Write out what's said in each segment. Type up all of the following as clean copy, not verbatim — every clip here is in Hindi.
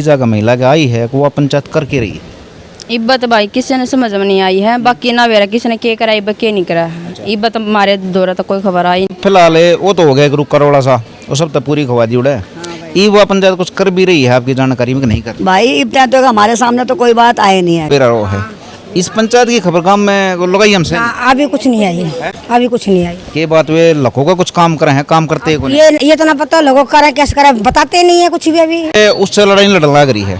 जगह महिला का आई है वो पंचायत करके रही है। इब्बत भाई किसी ने समझ में नहीं आई है, बाकी ना वेरा किसी ने के करा इब्बत के नहीं करा। इब्बत हमारे दौरा तक कोई खबर आई। फिलहाल वो तो हो गया एक करोड़ा सा, वो सब तो पूरी खवा दी उड़े। ये वो पंचायत कुछ कर भी रही है आपकी जानकारी में कि नहीं कर भाई इब्बत तो हमारे सामने तो कोई बात आई नहीं है। मेरा रो है इस पंचायत की खबर काम में लगाई हमसे अभी कुछ नहीं आई है, अभी कुछ नहीं आई। के बात वे लखों का कुछ काम करे हैं, काम करते हैं ये तो ना पता लोगों को करा कैसे करा बताते नहीं है कुछ भी अभी। उससे लड़ाई लड़ लग रही है,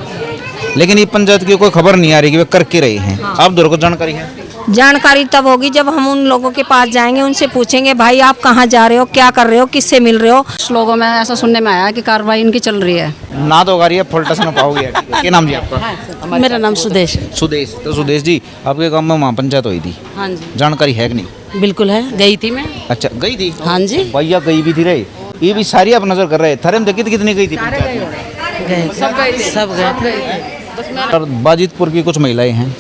लेकिन ये पंचायत की कोई खबर नहीं आ रही कि वे करके रहे हैं। आप दोनों को जानकारी है? जानकारी तब होगी जब हम उन लोगों के पास जाएंगे, उनसे पूछेंगे भाई आप कहाँ जा रहे हो, क्या कर रहे हो, किससे मिल रहे हो। कुछ लोगों में ऐसा सुनने में आया कि कार्रवाई इनकी चल रही है। ना तो आ रही है फुलटस में पाओगे। क्या नाम जी आपका? मेरा नाम सुदेश। सुदेश। तो सुदेश जी आपके गांव में महापंचायत हुई थी, हाँ जी जानकारी है कि नहीं? बिल्कुल है, गई थी मैं। अच्छा गई थी? हाँ जी भैया गई भी थी रे, ये भी सारी आप नजर कर रहे थे। कितनी गई थी पंचायत में? गए सब गए। और बाजितपुर की कुछ महिलाएं हैं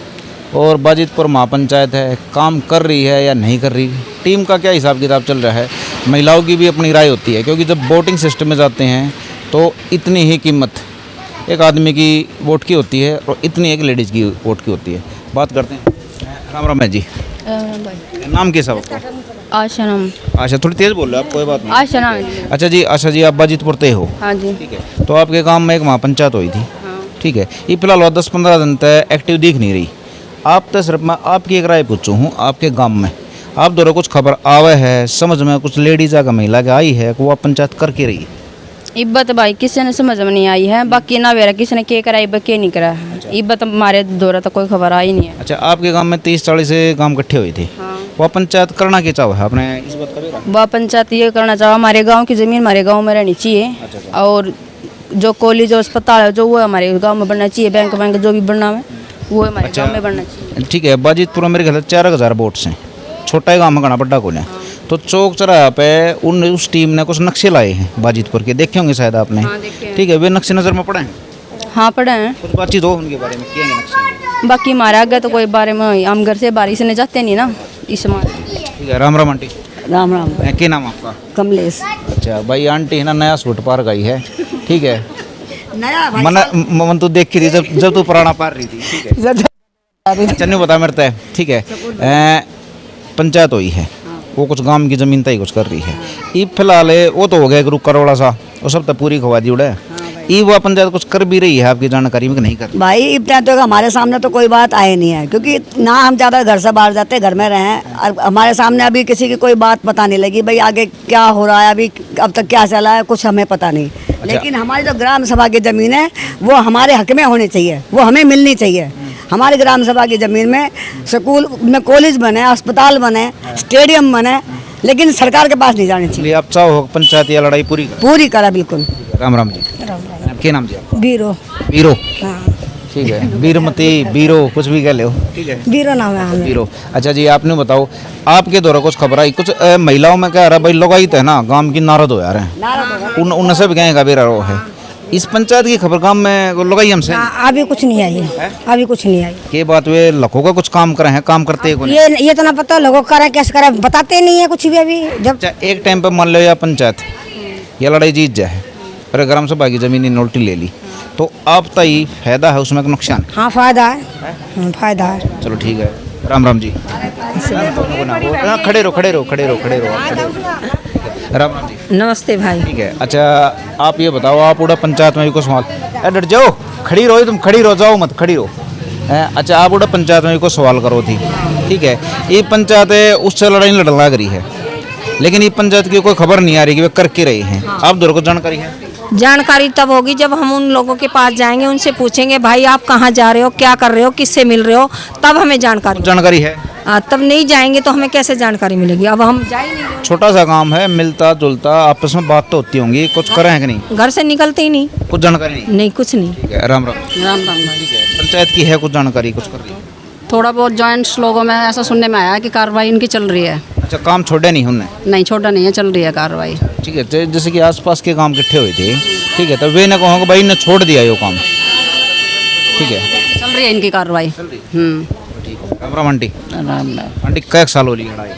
और बाजितपुर महापंचायत है, काम कर रही है या नहीं कर रही, टीम का क्या हिसाब किताब चल रहा है। महिलाओं की भी अपनी राय होती है, क्योंकि जब वोटिंग सिस्टम में जाते हैं तो इतनी ही कीमत एक आदमी की वोट की होती है और इतनी एक लेडीज़ की वोट की होती है। बात करते हैं। राम राम है जी, नाम कैसा आपका? आशा नाम। अच्छा थोड़ी तेज़ बोल रहे हो आप, कोई बात नहीं। आशा नाम है जी। अच्छा जी, आशा जी आप बाजितपुर ते हो? हाँ जी। ठीक है, तो आपके गांव में एक महापंचायत हुई थी, ठीक है। ये फिलहाल 10-15 दिन तक एक्टिव दिख नहीं रही। आप तो सिर्फ मैं आपकी एक राय पूछूँ हूँ, आपके गांव में आप दोनों कुछ खबर आवे है समझ में, कुछ लेडीज का महिला का आई है वो पंचायत करके रही है? इब्बत भाई किसी ने समझ में नहीं आई है, बाकी ना वेरा किसी ने के करा इब्बत के नहीं करा। इब्बत हमारे दौरा तक कोई खबर आई नहीं है। अच्छा आपके गांव में 30-40 गांव इकट्ठे हुए थे, वो पंचायत करना क्या चाहो है आपने इस बात का? वह पंचायत ये करना चाहो हमारे गाँव की ज़मीन हमारे गाँव में रहनी चाहिए, और जो कॉलेज और अस्पताल है जो वो हमारे गांव में बनना चाहिए। बैंक जो भी बनना है वो हमारे गांव में बनना चाहिए। ठीक है, बाजितपुर मेरे ख्याल 4000 वोट्स हैं, छोटा गांव में घना बड़ा को है। तो चौक चौराहा पे उस टीम ने कुछ नक्शे लाए हैं बाजितपुर के, देखे होंगे शायद आपने। ठीक है, वे नक्शे नज़र में पड़े हैं? हाँ पढ़े हैं। कुछ बातचीत हो उनके बारे में, क्या नक्शे? बाकी हमारे आगे तो कोई बारे में, हम घर से बारिश से जाते नहीं ना इस मार। ठीक है, राम राम आंटी। राम राम। क्या नाम आपका? कमलेश। अच्छा भाई आंटी है ना नया सूट पार गई है, ठीक है। नया मन तो देख के रही जब तू पुराना पार रही थी, ठीक है। अच्छा नहीं बता मेरे, ठीक है। पंचायत हुई है, वो कुछ गांव की जमीन तय कुछ कर रही है। ये फिलहाल वो तो हो गया एक करोड़ा सा, वो सब तो पूरी खवा दी उड़े। ये वो पंचायत कुछ कर भी रही है आपकी जानकारी में कि नहीं कर? भाई इब्बत तो हमारे सामने तो कोई बात आई नहीं है, क्योंकि ना हम ज़्यादा घर से बाहर जाते, घर में रहें, और हमारे सामने अभी किसी की कोई बात पता नहीं लगी भाई आगे क्या हो रहा है, अभी अब तक क्या चला है कुछ हमें पता नहीं। लेकिन हमारी जो ग्राम सभा की ज़मीन है वो हमारे हक में होनी चाहिए, वो हमें मिलनी चाहिए। हमारी ग्राम सभा की ज़मीन में स्कूल में कॉलेज बने, अस्पताल बने, स्टेडियम बने, लेकिन सरकार के पास नहीं जानी चाहिए। आप चाहो पंचायत या लड़ाई पूरी करा बिल्कुल। राम राम जी। क्या नाम जी आपका? बीरो। बीरो, हाँ ठीक है। बीरमती, बीरो कुछ भी कह लो, ठीक है। बीरो नाम है हमें। बीरो। अच्छा जी आपने बताओ आपके द्वारा कुछ खबर आई कुछ महिलाओं में क्या रहा भाई, लोग आई थे ना गांव की नारद हो जा रहे हैं, उनसे भी कहेगा बेरा रो है। इस पंचायत की खबर गांव में लगाई हमसे अभी कुछ नहीं आई है, अभी कुछ नहीं आई। के बात वे लखों का कुछ काम करे हैं, काम करते हैं? ये तो ना पता लोगों को करा कैसे करा बताते नहीं है कुछ भी अभी। जब एक टाइम पे मान लो या पंचायत या लड़ाई जीत जाए और ग्राम सभा की जमीन नोल्टी ले ली, तो आप तय फायदा है उसमें नुकसान? हाँ फायदा है, फायदा है। चलो ठीक है, राम राम जी। खड़े रहो। राम राम जी। नमस्ते भाई। ठीक है, अच्छा आप ये बताओ, आप उड़ा पंचायत में भी कुछ सवाल, डट जाओ, खड़ी रहो तुम, खड़ी रहो, जाओ मत, खड़ी रहो। अच्छा आप उड़ा पंचायत में भी कुछ सवाल करो थी, ठीक है। ये पंचायत उससे लड़ाई लड़ लग रही है, लेकिन ये पंचायत की कोई खबर नहीं आ रही कि वे करके रहे हैं। आप दोनों को जानकारी है? जानकारी तब होगी जब हम उन लोगों के पास जाएंगे, उनसे पूछेंगे भाई आप कहाँ जा रहे हो, क्या कर रहे हो, किससे मिल रहे हो, तब हमें जानकारी है। तब नहीं जाएंगे तो हमें कैसे जानकारी मिलेगी? अब हम जा ही नहीं रहे। छोटा सा काम है, मिलता जुलता आपस में बात तो होती होंगी, कुछ करें है कि नहीं? घर से निकलते ही नहीं, कुछ जानकारी नहीं कुछ नहीं। ठीक है, राम राम। राम राम। ठीक है, पंचायत की है कुछ जानकारी, कुछ कर रही है? थोड़ा बहुत जॉइंट्स लोगों में ऐसा सुनने में आया कि कार्रवाई इनकी चल रही है। अच्छा काम छोड़े नहीं उनने? नहीं छोटा नहीं है, चल रही है कार्रवाई। ठीक है, जैसे कि आसपास के काम इकट्ठे हुए थे, ठीक है, तो वे ना कहूँगा भाई ने छोड़ दिया ये काम, ठीक है, चल रही है इनकी कार्रवाई। ठीक है। राम राम आंटी। राम राम। आंटी कै साल हो ली लड़ाई?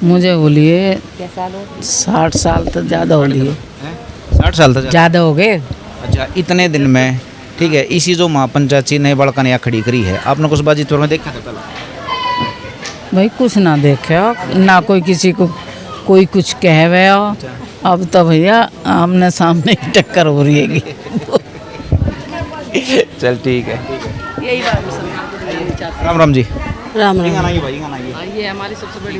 मुझे बोलिए 60 साल तो ज़्यादा हो लिए। 60 साल तक ज़्यादा हो गए। अच्छा, इतने दिन में ठीक है, इसी जो महापंचायत ची नए बड़का ने यहाँ खड़ी करी है, आपने कुछ बाजीतपुर में देखा था कल? भाई कुछ ना देखा ना, कोई किसी को कोई कुछ कह गया। अब तो भैया आमने सामने ही टक्कर हो रही है। चल ठीक है। राम राम जी। राम राम। ये हमारी सबसे बड़ी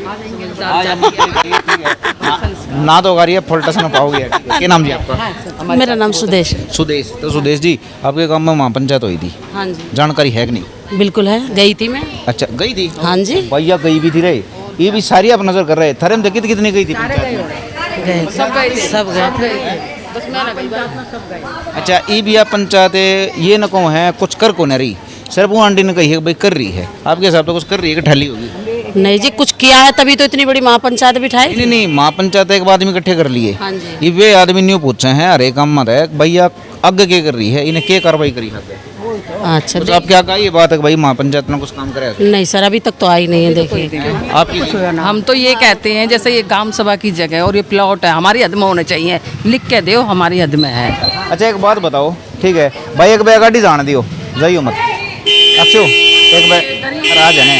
ना तो गाड़ी है फुलटस ना पाओगे। क्या नाम जी आपका? मेरा नाम सुदेश। सुदेश। तो सुदेश जी, आपके गांव में महापंचायत हुई थी, हाँ जी जानकारी है कि नहीं? बिल्कुल है, गई थी मैं। अच्छा, गई थी? हाँ जी भैया गई भी थी रे, ये भी सारी आप नजर कर रहे हैं। थरे में देखी थी कितनी गई थी पंचायत में? गए सब गए। अच्छा, ये भी आप पंचायत ये न कहो है कुछ कर को न रही, सिर्फ वो आंटी ने कही है भाई कर रही है, आपके हिसाब से कुछ कर रही है कि ठहली होगी? नहीं जी, कुछ किया है तभी तो इतनी बड़ी महापंचायत बिठाई। नहीं नहीं, महापंचायत एक आदमी इकट्ठे कर लिए, हाँ जी। ये वे आदमी न्यू पूछे हैं हरे काम मत है भैया आगे क्या कर रही है, इन्हें क्या कार्रवाई करी है? अच्छा तो आप क्या कहा ये बात है कि भाई महापंचायत ने कुछ काम करे? नहीं सर, अभी तक तो आई नहीं है। देखिए आपकी हम तो ये कहते हैं जैसे ये ग्राम सभा की जगह और ये प्लॉट है हमारी हद में होने चाहिए, लिख के दो हमारी हद में है। अच्छा, एक बात बताओ, ठीक है भाई, एक बैग गाड़ी जान दियो जाइयो मत अक्षो, एक बैग राज है ना,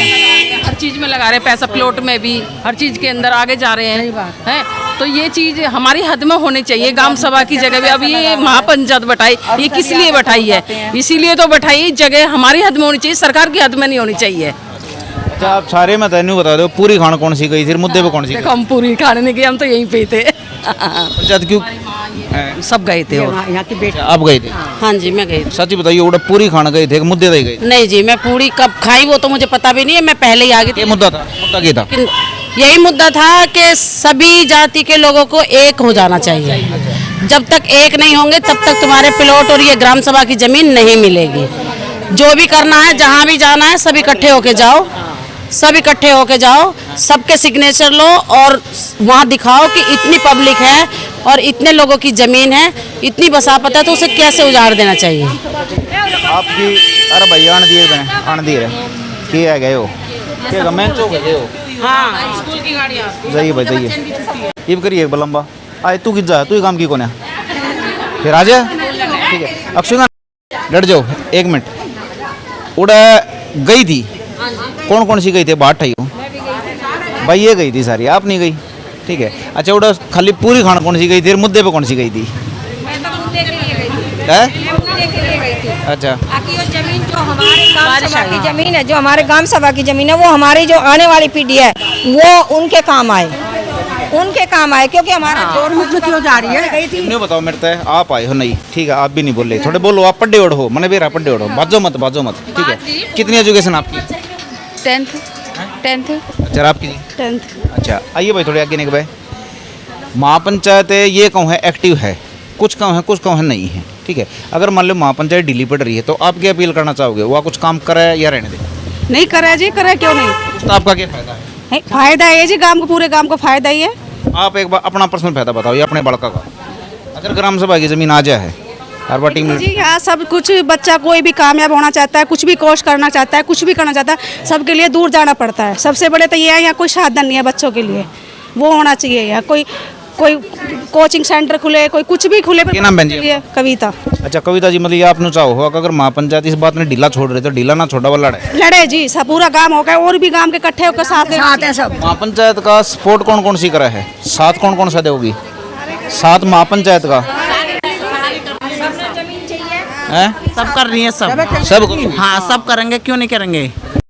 हर चीज में लगा रहे हैं पैसा, प्लॉट में भी हर चीज के अंदर आगे जा रहे हैं तो ये चीज हमारी हद में होनी चाहिए। ग्राम सभा की जगह भी अब ये महापंचायत बैठाई, ये किस लिए बैठाई है? इसीलिए तो बैठाई, जगह हमारी हद में होनी चाहिए, सरकार की हद में नहीं होनी चाहिए। अच्छा, आप सारे में तेन बता दो पूरी खान कौन सी गई थी, मुद्दे पे कौन सी देखो हम पूरी खाने नहीं गए, हम तो यहीं पे थे। पंचायत क्यों सब गए थे और यहाँ की बेटी। आप गए थे? हाँ जी मैं गई। सच ही बताइए, उड़ा पूरी खान गए थे कि मुद्दे दे गए? नहीं जी, मैं पूरी कब खाई वो तो मुझे पता भी नहीं है, मैं पहले ही आ गई ये थी। मुद्दा था, मुद्दा क्या था? लेकिन यही मुद्दा था कि सभी जाति के लोगों को एक हो जाना चाहिए। जब तक एक नहीं होंगे तब तक तुम्हारे प्लॉट और ये ग्राम सभा की जमीन नहीं मिलेगी। जो भी करना है, जहाँ भी जाना है, सब इकट्ठे होके जाओ, सब इकट्ठे होके जाओ, सबके सिग्नेचर लो और वहाँ दिखाओ कि इतनी पब्लिक है और इतने लोगों की ज़मीन है, इतनी बसापत है, तो उसे कैसे उजाड़ देना चाहिए। आपकी अरे भैया आन दिए बने आन दिए रहे क्या है गए हो क्या गवर्नमेंट चौक गए हो? हाँ स्कूल की गाड़ियाँ जाइए भाई जाइए, ये करिए बलम्बा आए तू किस जा, तू ही काम की कौन है फिर आ जा, ठीक है अक्षुगा डट जाओ एक मिनट। उड़ा गई थी, कौन कौन सी गई थी? बात ठाई हो भाई, ये गई थी सारी, आप नहीं गई, ठीक है। अच्छा, उड़ा खाली पूरी खान कौन सी गई थी, मुद्दे पे कौन सी गई थी? अच्छा, बाकी वो जमीन जो हमारे ग्राम सभा की जमीन है, जो हमारे ग्राम सभा की जमीन है, वो हमारी जो आने वाली पीढ़ी है वो उनके काम आए, उनके काम आए, क्योंकि हमारा दौर में क्यों जा रही है। नहीं बताओ मेरे तो आप आए हो नहीं, ठीक है, आप भी नहीं बोल रहे, थोड़े बोलो, आप पढ़े हो मैंने बेरा पढ़े हो, बाजो मत, ठीक है। कितनी एजुकेशन आपकी? 10th। अच्छा, आपकी? 10th। अच्छा, आइए भाई थोड़े आगे निकल भाई। महापंचायत ये कहूँ है एक्टिव है, कुछ कहूँ है, कुछ कहूँ है नहीं है, ठीक है। अगर मान लो महापंचायत ढीली पड़ रही है तो आप क्या अपील करना चाहोगे? वो कुछ काम करे या रहने दे? नहीं करे जी, करे क्यों नहीं? तो आपका क्या फायदा है? नहीं, फायदा है जी, गांव को, पूरे गांव को फायदा ही है। आप एक बार अपना पर्सनल फायदा बताओ या अपने बड़का का। अगर ग्राम सभा की जमीन आ जाए है हर बार टीम जी यहाँ सब कुछ, बच्चा कोई भी कामयाब होना चाहता है, कुछ भी कोर्स करना चाहता है, कुछ भी करना चाहता है, सबके लिए दूर जाना पड़ता है। सबसे बड़े तो ये है, यहाँ कोई साधन नहीं है बच्चों के लिए, वो होना चाहिए। यहाँ कोई कोचिंग सेंटर खुले, कोई कुछ भी खुले। क्या नाम बहन जी? कविता। अच्छा कविता जी, मतलब ये आप चाहो हो अगर महापंचायत इस बात में ढीला छोड़ रहे तो ढीला ना छोड़ा वाला लड़े जी, सब पूरा गांव हो गया और भी गांव के इकट्ठे होकर साथ है सब। महापंचायत का सपोर्ट कौन कौन सी करा है, साथ कौन कौन सा दोगी? साथ महापंचायत का है, सब कर रही है, सब सब हाँ सब करेंगे, क्यों नहीं करेंगे।